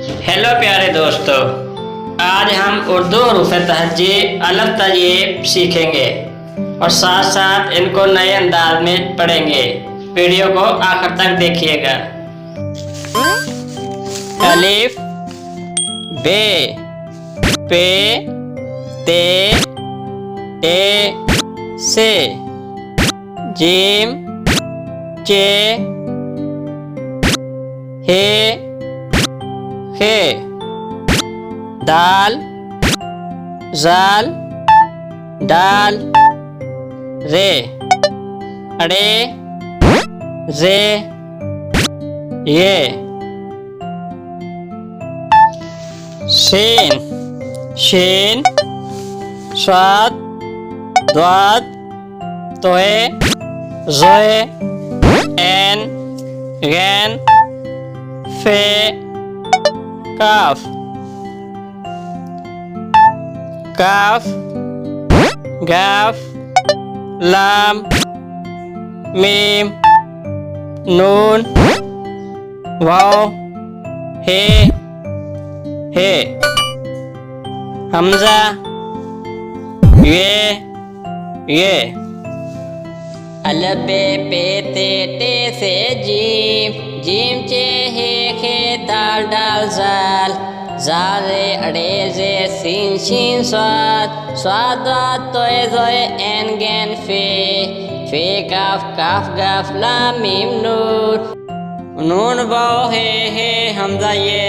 Hello प्यारे दोस्तों, आज हम उर्दू हरूफ-ए-तहज्जी अलफ तजीब सीखेंगे और साथ साथ इनको नए अंदाज में पढ़ेंगे। वीडियो को आखिर तक देखिएगा। अलिफ, बे, पे, ते, ए, से, जीम, चे, हे, खे, दाल, जाल, डाल, रे, अड़े, जे, ये, शीन, शीन, स्वाद, द्वाद, तोए, जोए, एन, गैन, फे, काफ, काफ, गाफ, लाम, मीम, नून, वाव, हे, हमजा, ये, अलफ बे पे ते टे से जीम, जीम चे हे खे दाल डाल जाल, जाल रे अड़े जे सीन शीन स्वाद, स्वाद दाद तोए जोए एन गैन फे काफ काफ गाफ लाम मीम नून, नून वाव हे हमजा ये,